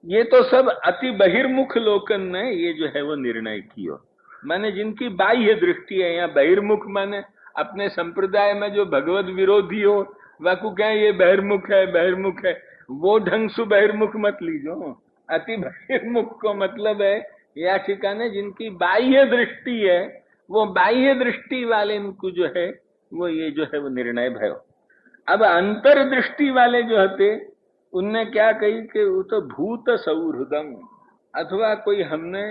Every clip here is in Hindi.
ये तो सब अति बहिर्मुख लोकन ने ये जो है वो निर्णय कियो। माने जिनकी बाह्य दृष्टि है, या बहिर्मुख माने अपने संप्रदाय में जो भगवत विरोधी हो, वाकू क्या ये बहिर्मुख है, बहिर्मुख है, वो ढंग से बहिर्मुख मत लीजो। अति बहिर्मुख को मतलब है या ठिकाने जिनकी बाह्य दृष्टि है, वो बाह्य दृष्टि वाले इनको जो है वो ये जो है वो निर्णय भयो। अब अंतर्दृष्टि वाले जो होते, उनने क्या कही कि वो तो भूत सौहृदम, अथवा कोई हमने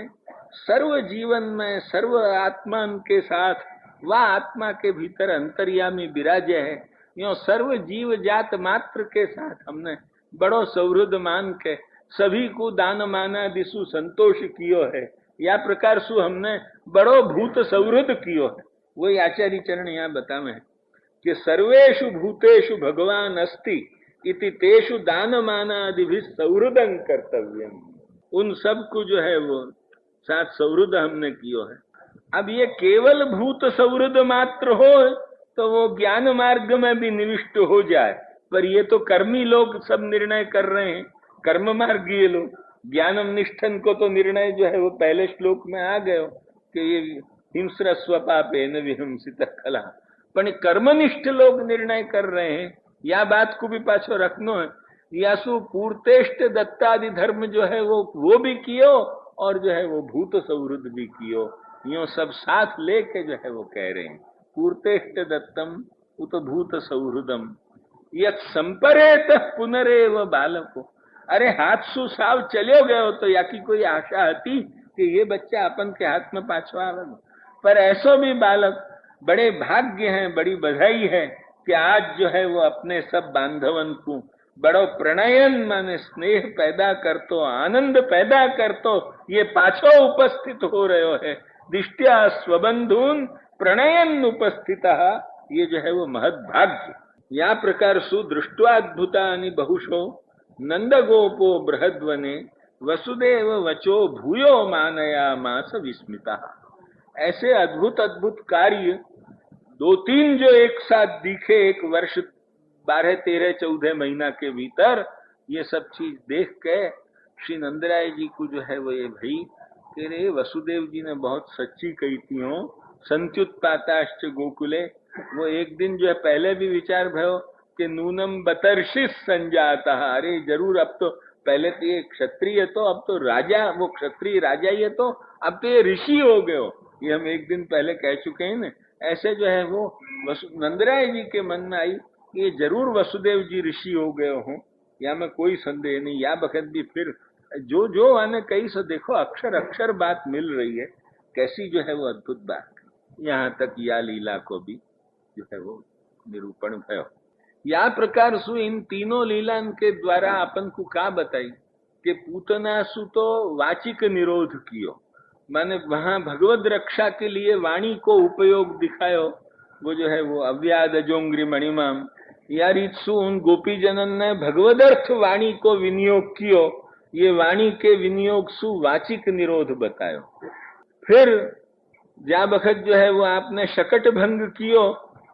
सर्व जीवन में सर्व आत्मा के साथ, वह आत्मा के भीतर अंतर्यामी विराजे है, यो सर्व जीव जात मात्र के साथ हमने बड़ो सौहृद मान के सभी को दान माना दिशु संतोष कियो है, या प्रकार सु हमने बड़ो भूत सौहृद कियो है। वही आचार्य चरण यहाँ बतावे हैं कि सर्वेषु भूतेषु भगवान अस्ति इति तेषु दानमानादिभिः सौहृदं कर्तव्यम। उन सब को जो है वो साथ सौहृद हमने कियो है। अब ये केवल भूत सौहृद मात्र हो तो वो ज्ञान मार्ग में भी निविष्ट हो जाए, पर ये तो कर्मी लोग सब निर्णय कर रहे हैं, कर्म मार्गीय लोग। ज्ञानम निष्ठन को तो निर्णय जो है वो पहले श्लोक में आ गयो कि ये हिंस्र स्वपापेन विहिंसित कला, पण कर्मनिष्ठ लोग निर्णय कर रहे हैं। या बात को भी पाछो रखनो है, यासु पूर्तेष्ट दत्तादि धर्म जो है वो भी कियो, और जो है वो भूत सौहृद भी कियो। यो सब साथ लेके जो है वो कह रहे हैं पूर्तेष्ट दत्तम उत भूत सौहृदम यत संपरेत पुनरेव बालको। अरे हाथ सु साव चलो गयो तो या की कोई आशा थी कि ये बच्चा अपन के हाथ में पाछो आवे, पर ऐसो भी बालक बड़े भाग्य हैं, बड़ी बधाई है कि आज जो है वो अपने सब बांधवन को बड़ो प्रणयन माने स्नेह पैदा करतो, आनंद पैदा करतो ये पाछो उपस्थित हो रहे है। दिष्ट्या स्वबंधून प्रणयन उपस्थिता, ये जो है वो महद भाग्य। या प्रकार सुदृष्ट्वाद्भुतानि बहुशो नंद गोपो बृहद्वने वसुदेव वचो भूयो मानया मास विस्मिता। ऐसे अद्भुत अद्भुत कार्य दो तीन जो एक साथ दिखे, एक वर्ष 12, 13, 14 महीना के भीतर, ये सब चीज देख के श्री नंदराय जी को जो है वो ये भाई कि रे वसुदेव जी ने बहुत सच्ची कही थी हो, संत्युत्पाताश्च गोकुले। वो एक दिन जो है पहले भी विचार भयो कि नूनम बतर्षिस संजाता, अरे जरूर अब तो पहले तो ये क्षत्रिय, तो अब तो राजा, वो क्षत्रिय राजा ही है, तो अब तो ये ऋषि हो गए हो, ये हम एक दिन पहले कह चुके हैं ना। ऐसे जो है वो नंदराय जी के मन में आई कि ये जरूर वसुदेव जी ऋषि हो गए हों, या में कोई संदेह नहीं। या बखत भी फिर जो जो आने कई सो देखो अक्षर अक्षर बात मिल रही है, कैसी जो है वो अद्भुत बात। यहाँ तक या लीला को भी जो है वो निरूपण भयो। या प्रकार सु इन तीनों लीला के द्वारा अपन को का बताई कि पूतना सु तो वाचिक निरोध कियो, माने वहां भगवत रक्षा के लिए वाणी को उपयोग दिखायो। वो जो है वो अव्याद जोंग्री मणिमाम, या रीतसु उन गोपी जनन ने भगवदर्थ वाणी को विनियोग कियो, ये वाणी के विनियोग सु वाचिक निरोध बतायो। फिर जा बखत जो है वो आपने शकट भंग कियो,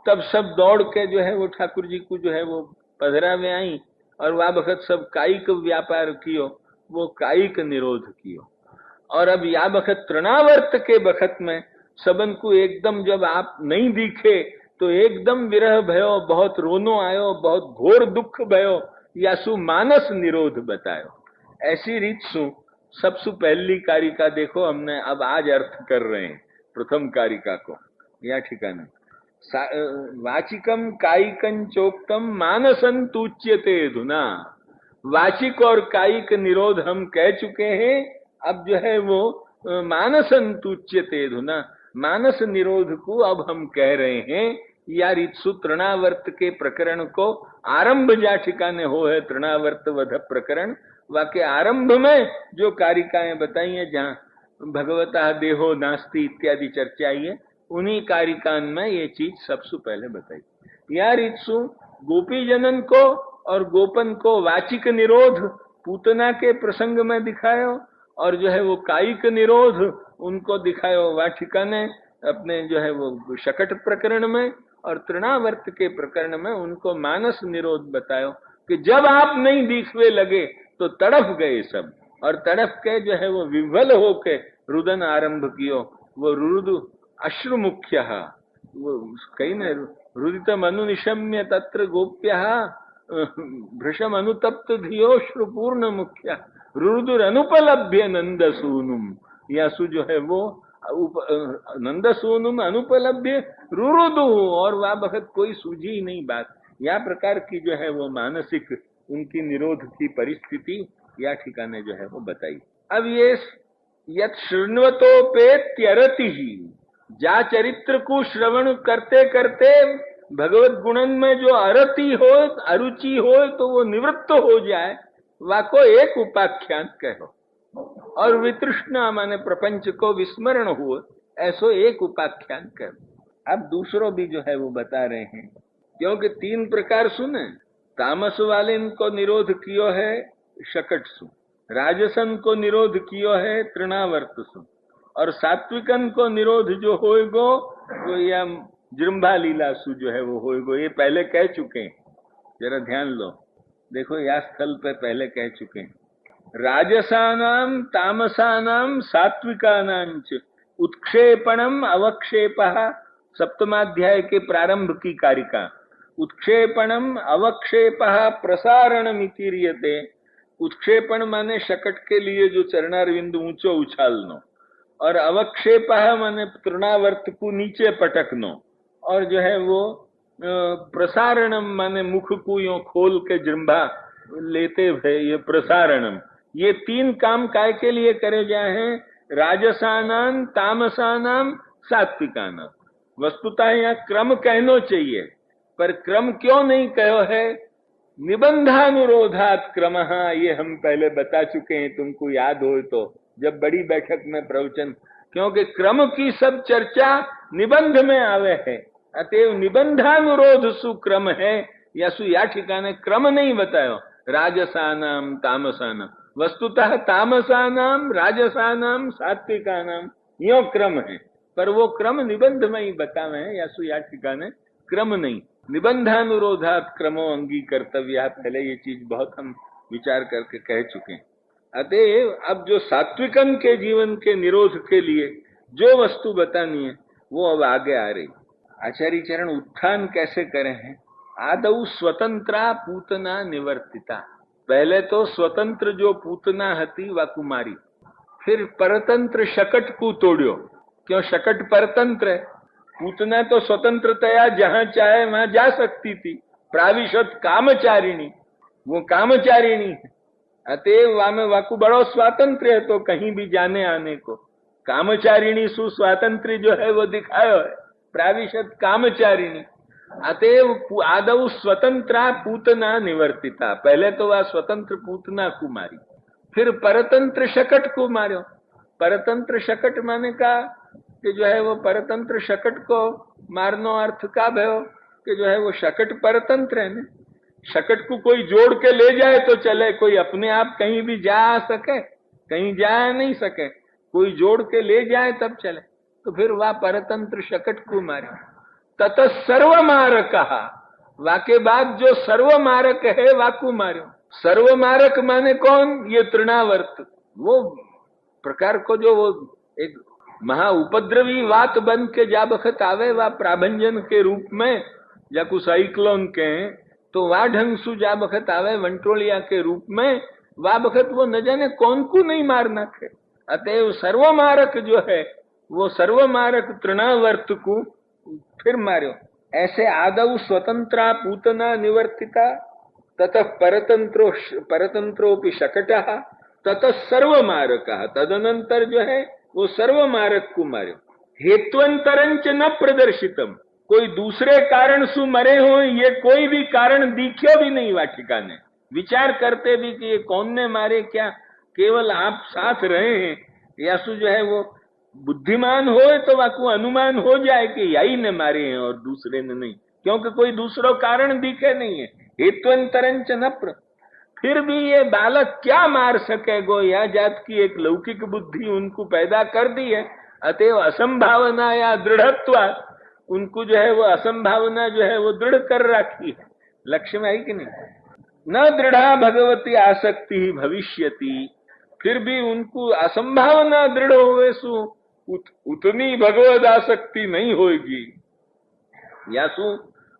तब सब दौड़ के जो है वो ठाकुर जी को जो है वो पधरा में आई, और वह बखत सब कायिक व्यापार कियो, वो कायिक निरोध कियो। और अब या बखत तृणावर्त के बखत में सबन को एकदम जब आप नहीं दिखे तो एकदम विरह भयो, बहुत रोनो आयो, बहुत घोर दुख भयो, या सु मानस निरोध बतायो। ऐसी रीत सु सबसु पहली कारिका देखो हमने अब आज अर्थ कर रहे हैं प्रथम कारिका को। या ठिकाना वाचिकम कायिकं चोक्तम मानसन तुच्यते धुना। वाचिक और कायिक निरोध हम कह चुके हैं, अब जो है वो मानसन तुच्यते धुना, मानस निरोध को अब हम कह रहे हैं। या ऋतु तृणावर्त के प्रकरण को आरंभ जा ठिकाने हो है तृणावर्त वध प्रकरण, वाके आरंभ में जो कारिकाएं बताई हैं जहाँ भगवता देहो नास्ति इत्यादि चर्चा है, उन्हीं कारिकान में ये चीज सबसे पहले बताई। या ऋतु गोपी जनन को और गोपन को वाचिक निरोध पूतना के प्रसंग में दिखायो, और जो है वो कायिक निरोध उनको दिखायो वाटिकाने अपने जो है वो शकट प्रकरण में, और तृणावर्त के प्रकरण में उनको मानस निरोध बतायो कि जब आप नहीं दिखवे लगे तो तड़फ गए सब, और तड़फ के जो है वो विह्वल होके रुदन आरंभ कियो, वो रुदु अश्रु मुख्य, वो कहीं न रुदितम अनुनिशम्य तत्र गोप्य भृशम अनुतप्त धियो श्रुपूर्ण मुख्य रुदुर अनुपलभ्य नंद सूनुम, यासु जो है वो नंद सूनुम अनुपलभ्य रुरुदु, और वह बखत कोई सूझी ही नहीं बात। या प्रकार की जो है वो मानसिक उनकी निरोध की परिस्थिति या ठिकाने जो है वो बताई। अब ये यत शृण्वतोपेत्यरति ही, जा चरित्र को श्रवण करते करते भगवत गुणन में जो अरति हो, अरुचि हो, तो वो निवृत्त हो जाए, वाको एक उपाख्यान कहो। और वितृष्णा माने प्रपंच को विस्मरण हुए, ऐसो एक उपाख्यान कहो। अब दूसरों भी जो है वो बता रहे हैं, क्योंकि तीन प्रकार सुने। तामस वाले को निरोध कियो है शकट सु, राजसन को निरोध कियो है तृणावर्त सु, और सात्विकन को निरोध जो होएगो वो या जृंभा लीला सु जो है वो होएगो। ये पहले कह चुके हैं, जरा ध्यान लो, देखो या स्थल पे पहले कह चुके हैं। राजसानाम तामसानाम सात्विकानां च उत्क्षेपणम अवक्षेपः, सप्तमाध्याय के प्रारंभ की कारिका। उत्क्षेपणम अवक्षेपः प्रसारणमिति रियते, उत्क्षेपण माने शकट के लिए जो चरणारविंद ऊंचो उछालनो, और अवक्षेपः माने तृणावर्त को नीचे पटकनो, और जो है वो प्रसारणम माने मुख को यो खोल के जृंभा लेते हुए ये प्रसारणम। ये तीन काम काय के लिए करे जाए हैं? राजसानाम तामसानाम सात्विकानाम। वस्तुतः यहाँ क्रम कहना चाहिए, पर क्रम क्यों नहीं कहो है? निबंधानुरोधात क्रमः, ये हम पहले बता चुके हैं, तुमको याद हो तो, जब बड़ी बैठक में प्रवचन, क्योंकि क्रम की सब चर्चा निबंध में आवे है, अतएव निबंधानुरोध सुक्रम है, या सु या ठिकाने क्रम नहीं बतायो। राजसानाम तामसानाम, वस्तुतः तामसानाम राजसानाम सात्विकानाम यो क्रम है, पर वो क्रम निबंध में ही बतावे हैं, या सु या ठिकाने क्रम नहीं। निबंधानुरोधात क्रमो अंगी कर्तव्य, पहले ये चीज बहुत हम विचार करके कह चुके हैं। अतएव अब जो सात्विकन के जीवन के निरोध के लिए जो वस्तु बतानी है वो अब आगे आ रही। आचार्य चरण उत्थान कैसे करें हैं? आदौ स्वतंत्रा पूतना निवर्तिता, पहले तो स्वतंत्र जो पूतना हती वा कुमारी, फिर परतंत्र शकट को तोड़ियो, क्यों शकट परतंत्र है, पूतना तो स्वतंत्रतया जहां चाहे वहां जा सकती थी। प्राविशत कामचारिणी, वो कामचारिणी है, अतएव वामे वाकु बड़ो स्वातंत्र है, तो कहीं भी जाने आने को कामचारिणी सुस्वातंत्र जो है वो दिखायो है, प्राविशत कामचारिणी। अतएव आदौ स्वतंत्रा पूतना निवर्तिता, पहले तो वह स्वतंत्र पूतना को मारी, फिर परतंत्र शकट को मारो। परतंत्र शकट माने का कि जो है वो परतंत्र शकट को मारनो अर्थ का भयो कि जो है वो शकट परतंत्र है ना, शकट को कोई जोड़ के ले जाए तो चले, कोई अपने आप कहीं भी जा सके, कहीं जा नहीं सके, कोई जोड़ के ले जाए तब चले, तो फिर वह परतंत्र शकट को मारे। ततः सर्वमारक, वाके बाद जो सर्वमारक है वाकु मारो। सर्वमारक माने कौन? ये तृणावर्त, वो प्रकार को जो वो एक महा उपद्रवी वात बन के जा बखत आवे, वा प्राभंजन के रूप में, या कुछ साइक्लोन के, तो वा ढंग सु जा बखत आवे वंटोलिया के रूप में, वा बखत वो न जाने कौन को नहीं मारना है। अतएव सर्वमारक जो है वो सर्वमारक तृणावर्त को फिर मारो। ऐसे आदौ स्वतंत्रा पूतना निवर्तिता, ततः परतंत्रोपि शकटः, ततः सर्वमारकः, तदनंतर जो है वो सर्वमारक को मारो। हेत्वंतरंच न प्रदर्शितम, कोई दूसरे कारण सु मरे हो ये कोई भी कारण दिखे भी नहीं वाटिका ने, विचार करते भी कि ये कौन ने मारे, क्या केवल आप साथ रहे हैं, या सु जो है वो बुद्धिमान हो तो वाकू अनुमान हो जाए कि यही ने मारे हैं और दूसरे ने नहीं, क्योंकि कोई दूसरा कारण दिखे नहीं है। हेत्वंतरंच न फिर भी ये बालक क्या मार सकेगो, या जात की एक लौकिक बुद्धि उनको पैदा कर दी है, अतएव असंभावना या दृढ़त्व उनको जो है वो असंभावना जो है वो दृढ़ कर रखी है। लक्ष्य में आई कि नहीं? न दृढ़ा भगवती आसक्ति भविष्यति, फिर भी उनको असंभावना दृढ़ होवे सु उतनी भगवद आसक्ति नहीं होगी, या सु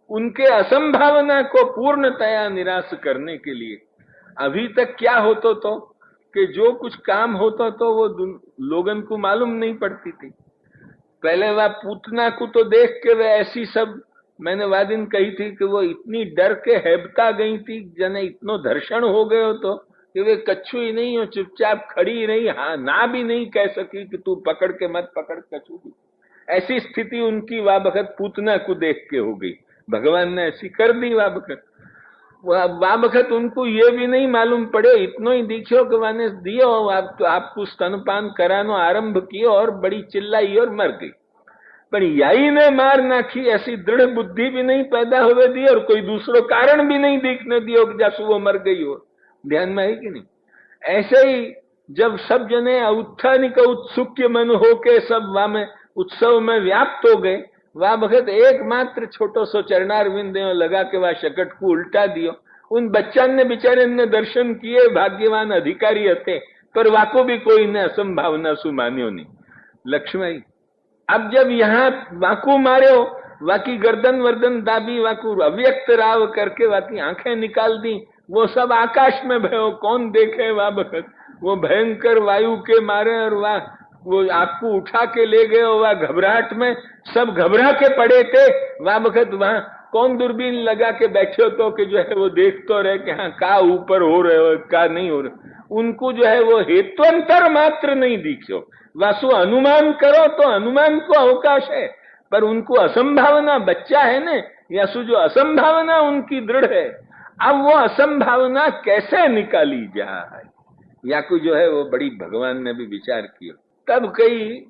उनके असंभावना को पूर्णतया निराश करने के लिए अभी तक क्या होता तो कि जो कुछ काम होता तो वो लोगन को मालूम नहीं पड़ती थी। पहले वह पूतना को तो देख के वे ऐसी सब, मैंने वह दिन कही थी कि वो इतनी डर के हेबता गई थी, जने इतनो दर्शन हो गए हो तो कि वे कच्छू ही नहीं हो, चुपचाप खड़ी रही, हाँ ना भी नहीं कह सकी कि तू पकड़ के मत पकड़ कच्छू की। ऐसी स्थिति उनकी वाह बखत पूतना को देख के हो गई। भगवान ने ऐसी कर दी वाह बखत उनको ये भी नहीं मालूम पड़े, इतनो ही दिखो कि मैंने दियो आप तो आपको स्तनपान करानो आरंभ कियो और बड़ी चिल्लाई और मर गई। पर यही ने मार नाखी, ऐसी दृढ़ बुद्धि भी नहीं पैदा हुए दी और कोई दूसरो कारण भी नहीं दिखने दियो कि जैसे वो मर गई हो। ध्यान में है कि नहीं? ऐसे ही जब सब जने उत्थानिक उत्सुक्य मन होके सब वहां में उत्सव में व्याप्त हो गए, वह बखत एकमात्र छोटो सो चरणार बिंद लगा के वह शकट को उल्टा दियो। उन बच्चा ने बेचारे ने दर्शन किए, भाग्यवान अधिकारी हते, पर वाको भी कोई ने असंभावना सु मान्यो नहीं। लक्ष्मी अब जब यहाँ वाकू मार्यो, वाकी गर्दन वर्दन दाबी, वाकू अव्यक्त राव करके वाकी आंखें निकाल दी, वो सब आकाश में भयो, कौन देखे वह बखत वो भयंकर वायु के मारे, और वह वो आपको उठा के ले गए, वह घबराहट में सब घबरा के पड़े थे। वह बखत वहां कौन दूरबीन लगा के बैठे तो कि जो है वो देख तो रहे कि हाँ का ऊपर हो रहे हो का नहीं हो रहे। उनको जो है वो हेतुअंतर मात्र नहीं दिखो, वासु अनुमान करो तो अनुमान को अवकाश है, पर उनको असंभावना बच्चा है न, यासु जो असंभावना उनकी दृढ़ है, अब वो असंभावना कैसे निकाली जाए, या को जो है वो बड़ी भगवान ने भी विचार किया। तब कई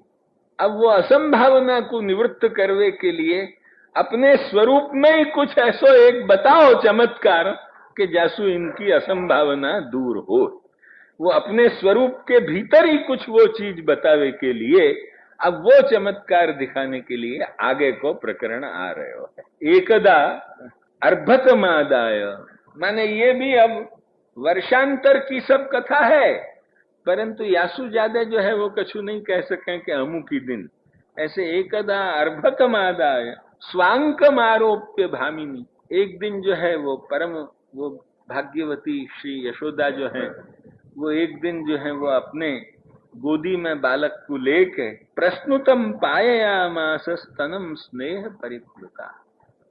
अब वो असंभावना को निवृत्त करने के लिए अपने स्वरूप में ही कुछ ऐसो एक बताओ चमत्कार कि जैसु इनकी असंभावना दूर हो। वो अपने स्वरूप के भीतर ही कुछ वो चीज बतावे के लिए अब वो चमत्कार दिखाने के लिए आगे को प्रकरण आ रहे हो। एकदा अर्भकमादाय, माने ये भी अब वर्षांतर की सब कथा है, परंतु यासु ज्यादा जो है वो कछु नहीं कह सके कि अमुक ही दिन। ऐसे एकदा अर्भकमादाय स्वांकम आरोप्य भामिनी, एक दिन जो है वो परम वो भाग्यवती श्री यशोदा जो है वो एक दिन जो है वो अपने गोदी में बालक को लेके प्रश्नुतम पाययामास स्तनम स्नेह परिप्लुता।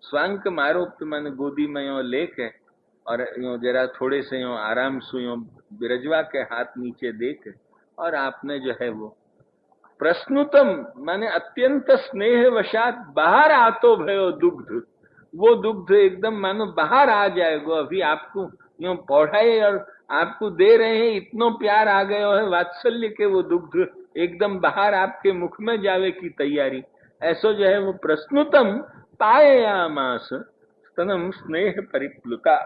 स्वांक आरोप्य मन गोदी में यो लेके और यो जरा थोड़े से यो आराम से यो बिरजवा के हाथ नीचे देके, और आपने जो है वो प्रश्नुतम माने अत्यंत स्नेह वशात बाहर आतो भयो दुग्ध, वो दुग्ध एकदम मानो बाहर आ जाएगा। अभी आपको यो पौढ़ाए और आपको दे रहे हैं, इतनो प्यार आ गए है वात्सल्य के, वो दुग्ध एकदम बाहर आपके मुख में जावे की तैयारी। ऐसो जो है वो प्रश्नुतम पाययामास स्तनम स्नेह परिप्लुता,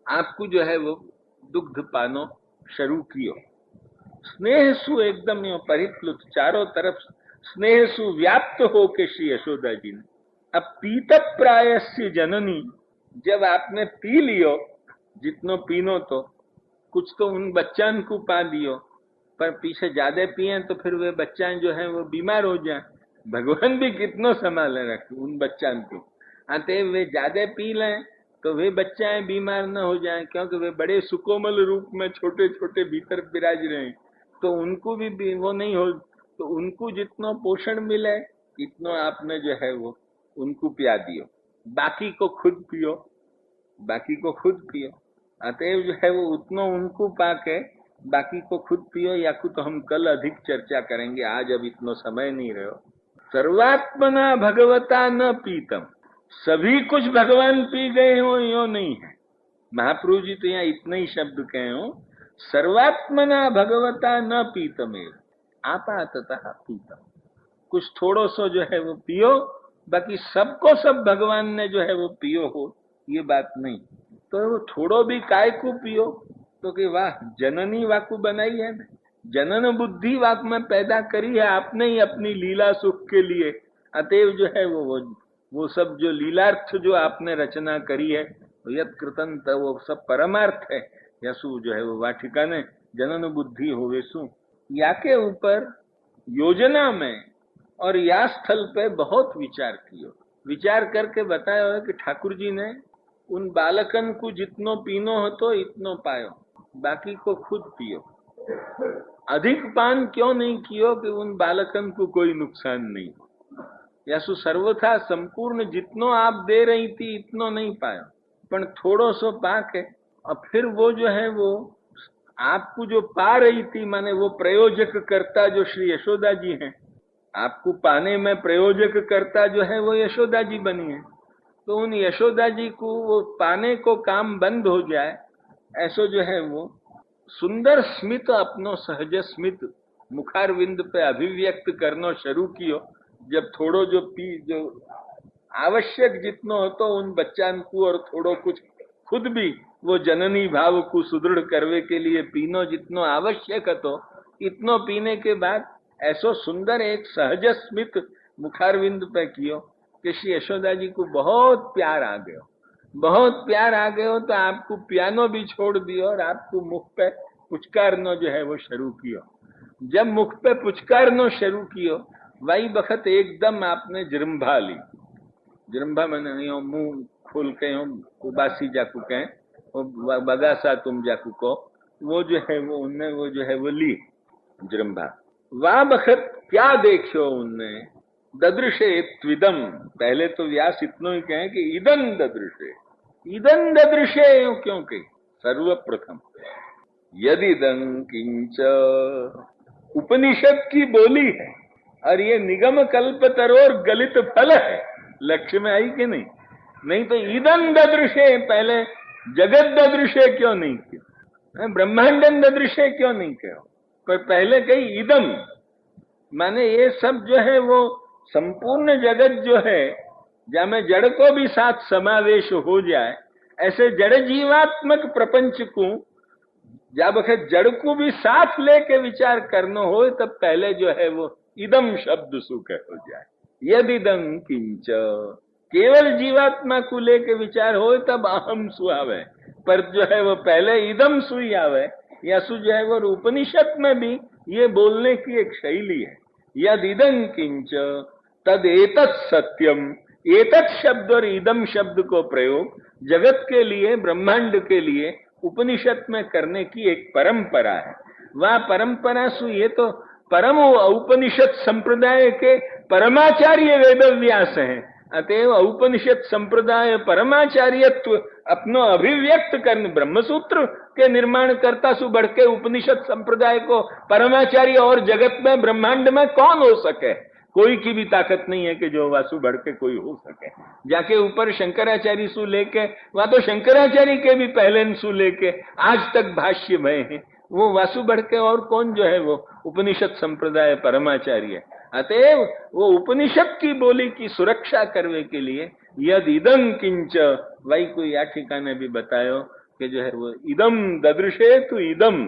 आपको जो है वो दुग्ध पानो शुरू कियो। स्नेह सु एकदम यो परिप्लुत, चारों तरफ स्नेह सु व्याप्त हो के श्री यशोदा जी ने। अब पीत प्रायस्य जननी, जब आपने पी लियो जितनो पीनो तो कुछ तो उन बच्चन को पा दियो, पर पीछे ज्यादा पिए तो फिर वे बच्चा जो है वो बीमार हो जाए। भगवान भी कितनो संभाले रखे उन बच्चन को, आते वे ज्यादा पी लें तो वे बच्चे बीमार न हो जाएं, क्योंकि वे बड़े सुकोमल रूप में छोटे छोटे भीतर विराज रहे हैं, तो उनको भी वो नहीं हो, तो उनको जितना पोषण मिले इतना आपने जो है वो उनको पिया दियो, बाकी को खुद पियो, बाकी को खुद पियो। अतएव जो है वो उतना उनको पाके बाकी को खुद पियो, या तो हम कल अधिक चर्चा करेंगे, आज अब इतना समय नहीं रहो। सर्वात्मना भगवता न पीतम, सभी कुछ भगवान पी गए हो यो नहीं है। महाप्रभु जी तो यहाँ इतने ही शब्द कहे हो, सर्वात्मना भगवता न पीतमेव आपाततः पीतम, कुछ थोड़ो सो जो है वो पियो, बाकी सबको सब भगवान ने जो है वो पियो हो, ये बात नहीं। तो वो थोड़ो भी काय को पियो, तो कि वाह जननी वाकु बनाई है, जनन बुद्धि वाक में पैदा करी है आपने ही अपनी लीला सुख के लिए। अतएव जो है वो सब जो लीलार्थ जो आपने रचना करी है, यत कृतंत वो सब परमार्थ है। यसु जो है वो वाटिका ने जनन बुद्धि होवे सु, या के ऊपर योजना में और या स्थल पे बहुत विचार कियो। विचार करके बताया है कि ठाकुर जी ने उन बालकन को जितनो पीनो हो तो इतनो पायो, बाकी को खुद पियो। अधिक पान क्यों नहीं कियो कि उन बालकन को कोई नुकसान नहीं हो। यासु सर्वथा संपूर्ण जितनो आप दे रही थी इतनो नहीं पायो, पर थोड़ो सो पाके और फिर वो जो है वो आपको जो पा रही थी, माने वो प्रयोजक करता जो श्री यशोदा जी हैं, आपको पाने में प्रयोजक करता जो है वो यशोदा जी बनी है। तो उन यशोदा जी को वो पाने को काम बंद हो जाए, ऐसो जो है वो सुंदर स्मित अपनो सहज स्मित मुखारविंद पे अभिव्यक्त करनो शुरू कियो। जब थोड़ो जो आवश्यक जितनो हो तो उन बच्चान को और थोड़ो कुछ खुद भी वो जननी भाव को सुदृढ़ करवे के लिए पीनो जितनो आवश्यक हो, इतनो पीने के बाद ऐसो सुंदर एक सहज स्मित मुखारविंद पे कियो कि श्री यशोदा जी को बहुत प्यार आ गयो। बहुत प्यार आ गयो तो आपको पियानो भी छोड़ दियो और आपको मुख पे पुचकारनो जो है वो शुरू कियो। जब मुख पे पुचकारनो शुरू कियो, वही वक्त एकदम आपने जृंभा ली। जृंभा मैंने यो मुंह खोल के यो उबासी जाकू कहें, वो बगासा तुम जाकू को, वो जो है वो उनने वो जो है वो ली जृंभा। वह वक्त क्या देखो उनने, ददृशे त्विदम, पहले तो व्यास इतनो ही कहें कि इदं ददृशे। इदं ददृशे क्यों कही? सर्वप्रथम यदिदं किंच उपनिषद की बोली है और ये निगम कल्प तरोर गलित फल है। लक्ष्य में आई कि नहीं? नहीं तो इदं ददृशे पहले जगत ददृशे क्यों नहीं किया, ब्रह्मांडन ददृशे क्यों नहीं कहो, पर पहले कही इदम, माने ये सब जो है वो संपूर्ण जगत जो है, जहां में जड़ को भी साथ समावेश हो जाए, ऐसे जड़ जीवात्मक प्रपंच को जब वक्त जड़ को भी साथ लेके विचार करना हो, तब पहले जो है वो इदम शब्द सुख हो जाए। यदिदं किंच, केवल जीवात्मा को लेके विचार हो तब अहम सुआवे, पर जो है वो पहले इदम सुई आवे। या सु जो है वो उपनिषद में भी ये बोलने की एक शैली है। यदिदं किंच तद एतत् सत्यम, एतत् शब्द और इदम शब्द को प्रयोग जगत के लिए, ब्रह्मांड के लिए उपनिषद में करने की एक परंपरा है। वह परंपरा सु ये तो परम उपनिषद संप्रदाय के परमाचार्य वेदव्यास हैं। अतएव उपनिषद संप्रदाय परमाचार्यत्व अपनो अभिव्यक्त करने, ब्रह्मसूत्र के निर्माण करता सु बढ़ के उपनिषद संप्रदाय को परमाचार्य और जगत में ब्रह्मांड में कौन हो सके? कोई की भी ताकत नहीं है कि जो वासु बढ़ के कोई हो सके। जाके ऊपर शंकराचार्य सु लेके, वहां तो शंकराचार्य के भी पहले सु लेके आज तक भाष्य भय है, वो वासु बढ़ के और कौन जो है वो उपनिषद संप्रदाय परमाचार्य। अतएव वो उपनिषद की बोली की सुरक्षा करने के लिए यद इदं किंच, वही कोई या ठिकाने भी बतायो कि जो है वो इदम ददृशे तु इदम,